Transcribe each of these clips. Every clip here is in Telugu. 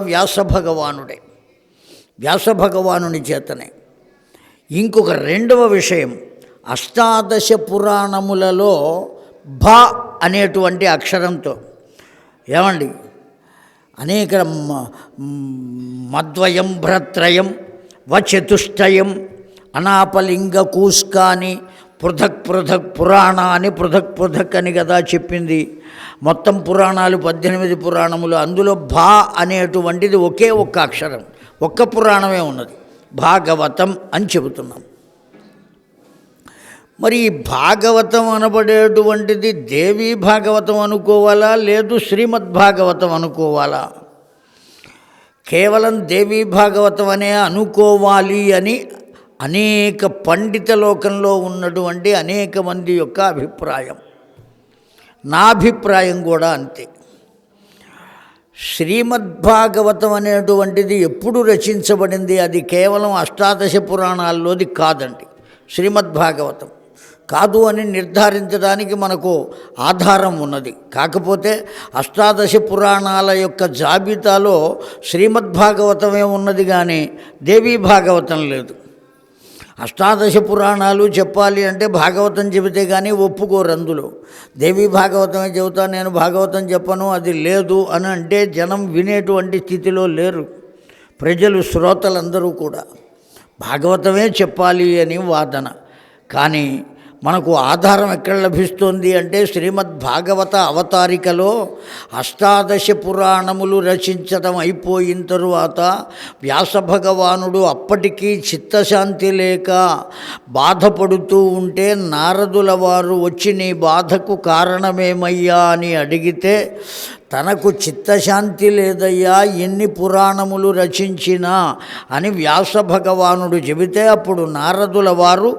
వ్యాస భగవానుడే. వ్యాస భగవానుని చేతనే. ఇంకొక రెండవ విషయం, అష్టాదశ పురాణములలో భ అనేటువంటి అక్షరంతో ఏమండి అనేక మద్వయం భ్రత్రయం వచతుష్టయం అనాపలింగ కూస్కాని పృథక్ పృథక్ పురాణాన్ని పృథక్ పృథక్ అని కదా చెప్పింది. మొత్తం పురాణాలు 18 పురాణములు, అందులో భా అనేటువంటిది ఒకే ఒక్క అక్షరం, ఒక్క పురాణమే ఉన్నది, భాగవతం అని చెబుతున్నాం. మరి ఈ భాగవతం అనబడేటువంటిది దేవీ భాగవతం అనుకోవాలా, లేదు శ్రీమద్భాగవతం అనుకోవాలా? కేవలం దేవీ భాగవతం అనే అనుకోవాలి అని అనేక పండిత లోకంలో ఉన్నటువంటి అనేక మంది యొక్క అభిప్రాయం. నా అభిప్రాయం కూడా అంతే. శ్రీమద్భాగవతం అనేటువంటిది ఎప్పుడు రచించబడింది? అది కేవలం అష్టాదశ పురాణాల్లోది కాదండి. శ్రీమద్భాగవతం కాదు అని నిర్ధారించడానికి మనకు ఆధారం ఉన్నది. కాకపోతే అష్టాదశ పురాణాల యొక్క జాబితాలో శ్రీమద్భాగవతమే ఉన్నది, కానీ దేవీ భాగవతం లేదు. అష్టాదశ పురాణాలు చెప్పాలి అంటే భాగవతం చెబితే కానీ ఒప్పుకోరు. అందులో దేవీ భాగవతమే చెబుతా, నేను భాగవతం చెప్పను, అది లేదు అని అంటే జనం వినేటువంటి స్థితిలో లేరు. ప్రజలు, శ్రోతలందరూ కూడా భాగవతమే చెప్పాలి అని వాదన. కానీ మనకు ఆధారం ఎక్కడ లభిస్తుంది అంటే శ్రీమద్భాగవత అవతారికలో అష్టాదశ పురాణములు రచించడం అయిపోయిన తరువాత వ్యాస భగవానుడు అప్పటికీ చిత్తశాంతి లేక బాధపడుతూ ఉంటే నారదుల వారు వచ్చి నీ బాధకు కారణమేమయ్యా అని అడిగితే తనకు చిత్తశాంతి లేదయ్యా ఎన్ని పురాణములు రచించినా అని వ్యాస భగవానుడు చెబితే అప్పుడు నారదుల వారు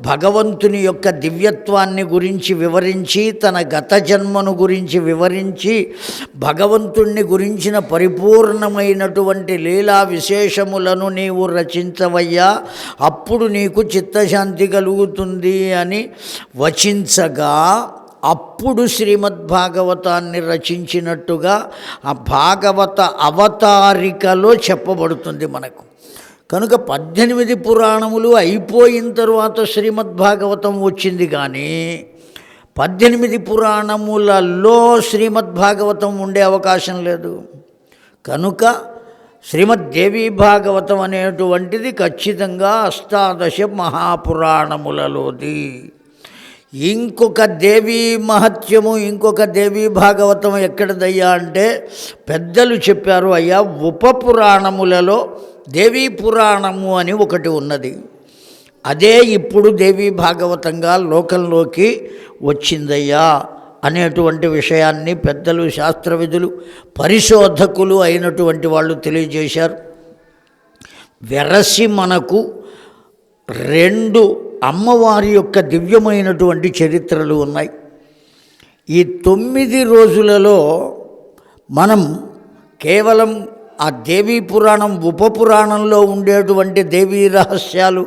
భగవంతుని యొక్క దివ్యత్వాన్ని గురించి వివరించి, తన గత జన్మను గురించి వివరించి, భగవంతుణ్ణి గురించిన పరిపూర్ణమైనటువంటి లీలా విశేషములను నీవు రచించవయ్యా, అప్పుడు నీకు చిత్తశాంతి కలుగుతుంది అని వచించగా అప్పుడు శ్రీమద్భాగవతాన్ని రచించినట్టుగా ఆ భాగవత అవతారికలో చెప్పబడుతుంది మనకు. కనుక 18 పురాణములు అయిపోయిన తరువాత శ్రీమద్భాగవతం వచ్చింది, కానీ 18 పురాణములలో శ్రీమద్భాగవతం ఉండే అవకాశం లేదు. కనుక శ్రీమద్దేవీ భాగవతం అనేటువంటిది ఖచ్చితంగా అష్టాదశ మహాపురాణములలోది. ఇంకొక దేవీ మహత్యము, ఇంకొక దేవీ భాగవతం ఎక్కడదయ్యా అంటే పెద్దలు చెప్పారు, అయ్యా ఉపపురాణములలో దేవీ పురాణము అని ఒకటి ఉన్నది. అదే ఇప్పుడు దేవీ భాగవతంగా లోకంలోకి వచ్చిందయ్యా అనేటువంటి విషయాన్ని పెద్దలు, శాస్త్రవిధులు, పరిశోధకులు అయినటువంటి వాళ్ళు తెలియజేశారు. వెరసి మనకు 2 అమ్మవారి యొక్క దివ్యమైనటువంటి చరిత్రలు ఉన్నాయి. ఈ 9 రోజులలో మనం కేవలం ఆ దేవీ పురాణం, ఉపపురాణంలో ఉండేటువంటి దేవీ రహస్యాలు,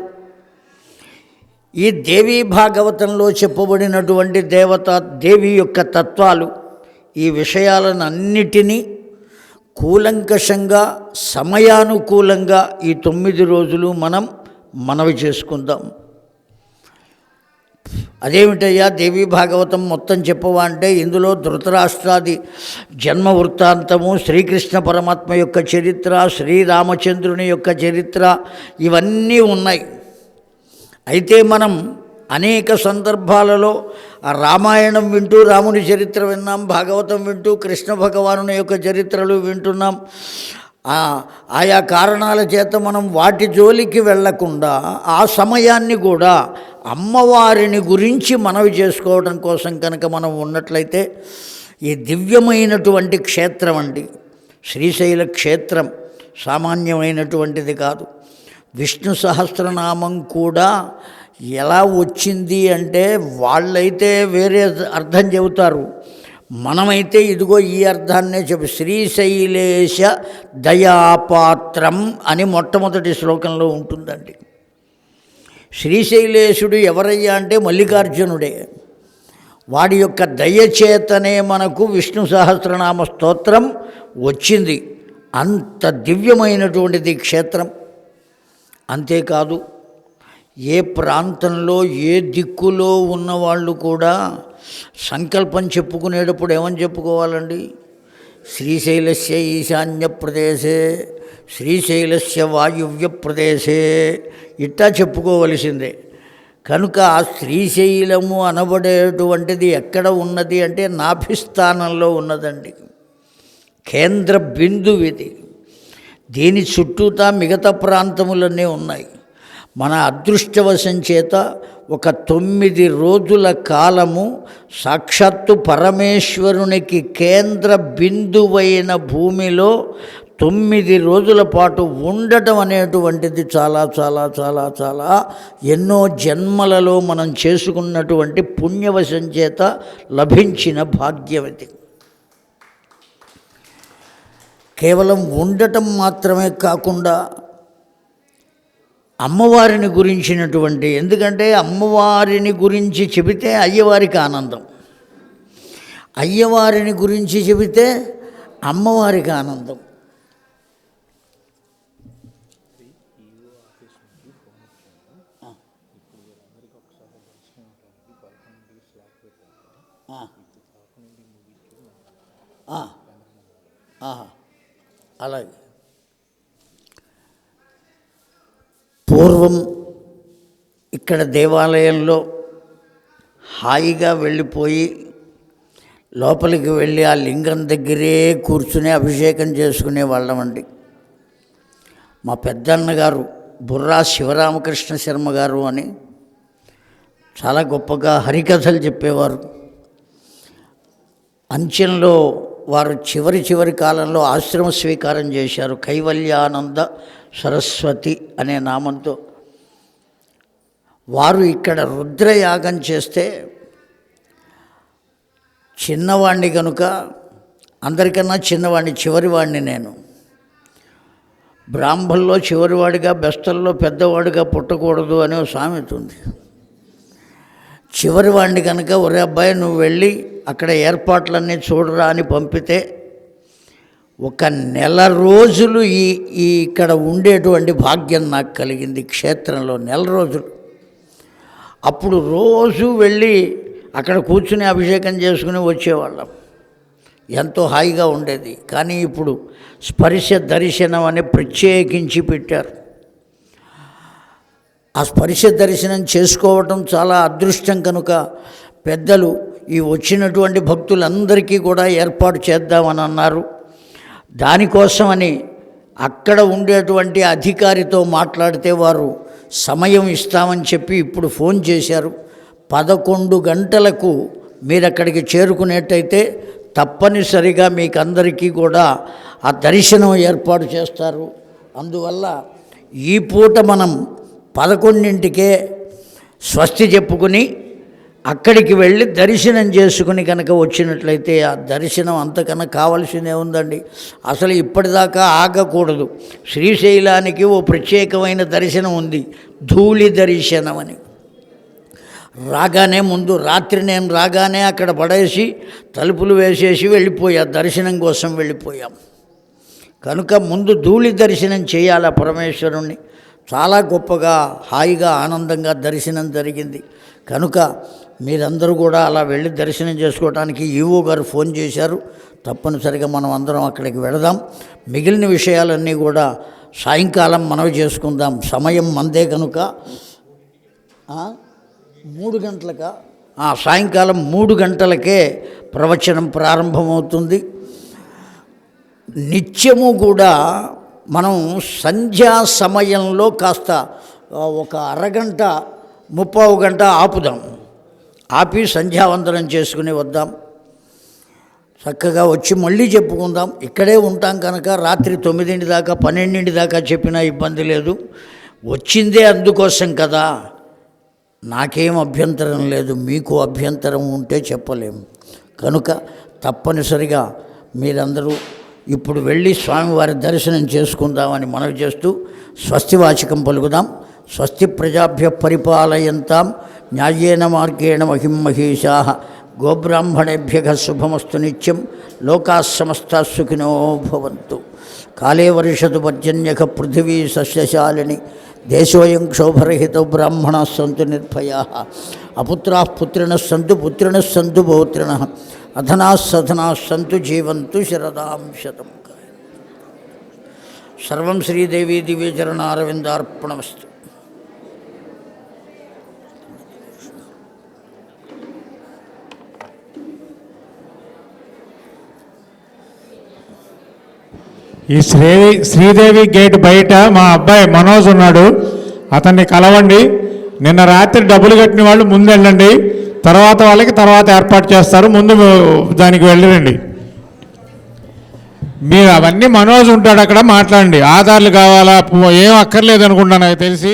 ఈ దేవీ భాగవతంలో చెప్పబడినటువంటి దేవి యొక్క తత్వాలు, ఈ విషయాలను అన్నిటినీ కూలంకషంగా సమయానుకూలంగా ఈ 9 రోజులు మనం మనవి చేసుకుందాం. అదేమిటయ్యా దేవీ భాగవతం మొత్తం చెప్పవా అంటే ఇందులో ధృతరాష్ట్రాది జన్మ వృత్తాంతము, శ్రీకృష్ణ పరమాత్మ యొక్క చరిత్ర, శ్రీరామచంద్రుని యొక్క చరిత్ర ఇవన్నీ ఉన్నాయి. అయితే మనం అనేక సందర్భాలలో రామాయణం వింటూ రాముని చరిత్ర విన్నాం, భాగవతం వింటూ కృష్ణ భగవానుని యొక్క చరిత్రలు వింటున్నాం. ఆయా కారణాల చేత మనం వాటి జోలికి వెళ్లకుండా ఆ సమయాన్ని కూడా అమ్మవారిని గురించి మనవి చేసుకోవడం కోసం కనుక మనం ఉన్నట్లయితే ఈ దివ్యమైనటువంటి క్షేత్రం అండి శ్రీశైల క్షేత్రం సామాన్యమైనటువంటిది కాదు. విష్ణు సహస్రనామం కూడా ఎలా వచ్చింది అంటే వాళ్ళైతే వేరే అర్థం చెబుతారు, మనమైతే ఇదిగో ఈ అర్థాన్నే చెప్పి శ్రీశైలేశ దయాపాత్రం అని మొట్టమొదటి శ్లోకంలో ఉంటుందండి. శ్రీశైలేశుడు ఎవరయ్యా అంటే మల్లికార్జునుడే. వాడి యొక్క దయచేతనే మనకు విష్ణు సహస్రనామ స్తోత్రం వచ్చింది. అంత దివ్యమైనటువంటిది క్షేత్రం. అంతేకాదు ఏ ప్రాంతంలో ఏ దిక్కులో ఉన్నవాళ్ళు కూడా సంకల్పం చెప్పుకునేటప్పుడు ఏమని చెప్పుకోవాలండి? శ్రీశైలస్య ఈశాన్య ప్రదేశే, శ్రీశైలస్య వాయువ్య ప్రదేశే, ఇట్టా చెప్పుకోవలసిందే. కనుక ఆ శ్రీశైలము అనబడేటువంటిది ఎక్కడ ఉన్నది అంటే నాభిస్థానంలో ఉన్నదండి. కేంద్ర బిందువు ఇది. దీని చుట్టూతా మిగతా ప్రాంతములన్నీ ఉన్నాయి. మన అదృష్టవశం చేత ఒక 9 రోజుల కాలము సాక్షాత్తు పరమేశ్వరునికి కేంద్ర బిందువైన భూమిలో 9 రోజుల పాటు ఉండటం అనేటువంటిది చాలా చాలా చాలా చాలా ఎన్నో జన్మలలో మనం చేసుకున్నటువంటి పుణ్యవశం చేత లభించిన భాగ్యం ఇది. కేవలం ఉండటం మాత్రమే కాకుండా అమ్మవారిని గురించినటువంటి, ఎందుకంటే అమ్మవారిని గురించి చెబితే అయ్యవారికి ఆనందం, అయ్యవారిని గురించి చెబితే అమ్మవారికి ఆనందం. అలాగే పూర్వం ఇక్కడ దేవాలయంలో హాయిగా వెళ్ళిపోయి లోపలికి వెళ్ళి ఆ లింగం దగ్గరే కూర్చుని అభిషేకం చేసుకునే వాళ్ళమండి. మా పెద్దన్నగారు బుర్రా శివరామకృష్ణ శర్మ గారు అని చాలా గొప్పగా హరికథలు చెప్పేవారు. అంచెంలో వారు చివరి కాలంలో ఆశ్రమ స్వీకారం చేశారు. కైవల్యానంద సరస్వతి అనే నామంతో వారు ఇక్కడ రుద్రయాగం చేస్తే చిన్నవాణ్ణి కనుక, అందరికన్నా చిన్నవాణ్ణి, చివరివాణ్ణి నేను. బ్రాహ్మణుల్లో చివరివాడిగా, బెస్తల్లో పెద్దవాడిగా పుట్టకూడదు అనే సామెత ఉంది. చివరివాణ్ణి కనుక, ఒరే అబ్బాయి నువ్వు వెళ్ళి అక్కడ ఏర్పాట్లన్నీ చూడరా అని పంపితే ఒక నెల రోజులు ఇక్కడ ఉండేటువంటి భాగ్యం నాకు కలిగింది. క్షేత్రంలో నెల రోజులు. అప్పుడు రోజు వెళ్ళి అక్కడ కూర్చుని అభిషేకం చేసుకుని వచ్చేవాళ్ళం. ఎంతో హాయిగా ఉండేది. కానీ ఇప్పుడు స్పర్శ దర్శనం అని ప్రత్యేకించి పెట్టారు. ఆ స్పర్శ దర్శనం చేసుకోవటం చాలా అదృష్టం కనుక పెద్దలు ఈ వచ్చినటువంటి భక్తులందరికీ కూడా ఏర్పాటు చేద్దామని అన్నారు. దానికోసమని అక్కడ ఉండేటువంటి అధికారితో మాట్లాడితే వారు సమయం ఇస్తామని చెప్పి ఇప్పుడు ఫోన్ చేశారు. 11 గంటలకు మీరు అక్కడికి చేరుకునేట్టయితే తప్పనిసరిగా మీకు అందరికీ కూడా ఆ దర్శనం ఏర్పాటు చేస్తారు. అందువల్ల ఈ పూట మనం 11ంటికే స్వస్తి చెప్పుకుని అక్కడికి వెళ్ళి దర్శనం చేసుకుని కనుక వచ్చినట్లయితే ఆ దర్శనం అంతకన్నా కావాల్సిందే ఉందండి. అసలు ఇప్పటిదాకా ఆగకూడదు. శ్రీశైలానికి ఓ ప్రత్యేకమైన దర్శనం ఉంది, ధూళి దర్శనం అని. రాగానే ముందు రాత్రి నేను రాగానే అక్కడ పడేసి తలుపులు వేసేసి వెళ్ళిపోయా, దర్శనం కోసం వెళ్ళిపోయాం. కనుక ముందు ధూళి దర్శనం చేయాలి పరమేశ్వరుణ్ణి. చాలా గొప్పగా హాయిగా ఆనందంగా దర్శనం జరిగింది. కనుక మీరందరూ కూడా అలా వెళ్ళి దర్శనం చేసుకోవడానికి ఈవో గారు ఫోన్ చేశారు. తప్పనిసరిగా మనం అందరం అక్కడికి వెళదాం. మిగిలిన విషయాలన్నీ కూడా సాయంకాలం మనవి చేసుకుందాం. సమయం మందే కనుక 3 గంటలక సాయంకాలం 3 గంటలకే ప్రవచనం ప్రారంభమవుతుంది. నిత్యము కూడా మనం సంధ్యా సమయంలో కాస్త ఒక అరగంట 30 గంట ఆపుదాం. ఆపి సంధ్యావందనం చేసుకుని వద్దాం. చక్కగా వచ్చి మళ్ళీ చెప్పుకుందాం. ఇక్కడే ఉంటాం కనుక రాత్రి 9 దాకా 12 దాకా చెప్పినా ఇబ్బంది లేదు. వచ్చిందే అందుకోసం కదా. నాకేం అభ్యంతరం లేదు, మీకు అభ్యంతరం ఉంటే చెప్పలేము. కనుక తప్పనిసరిగా మీరందరూ ఇప్పుడు వెళ్ళి స్వామివారి దర్శనం చేసుకుందామని మనవి చేస్తూ స్వస్తివాచకం పలుకుదాం. స్వస్తి ప్రజాభ్య పరిపాలయంతాం న్యాయేన మార్గేణ మహిం మహీషాః గోబ్రాహ్మణేభ్యః శుభమస్తు నిత్యం. లోకాః సమస్తాః సుఖినో భవంతు. కాళే వర్షతు పర్జన్యక పృథివీ సస్యశాలిని దేశోయం క్షోభరహిత బ్రాహ్మణా సంతు నిర్భయా అపుత్రా పుత్రిణ సంతు పుత్రిణ సంతు పౌత్రిణ అధనా సధనా సంతు జీవంతు శరదాం శతం. సర్వం శ్రీదేవీ దివ్యచరణారవిందార్పణమస్తు. ఈ శ్రీదేవి గేట్ బయట మా అబ్బాయి మనోజ్ ఉన్నాడు, అతన్ని కలవండి. నిన్న రాత్రి డబ్బులు కట్టిన వాళ్ళు ముందు వెళ్ళండి, తర్వాత వాళ్ళకి తర్వాత ఏర్పాటు చేస్తారు, ముందు దానికి వెళ్ళిరండి. మీరు అవన్నీ మనోజ్ ఉంటాడు అక్కడ, మాట్లాడండి. ఆధార్లు కావాలా, ఏం అక్కర్లేదు అనుకుంటాను నాకు తెలిసి.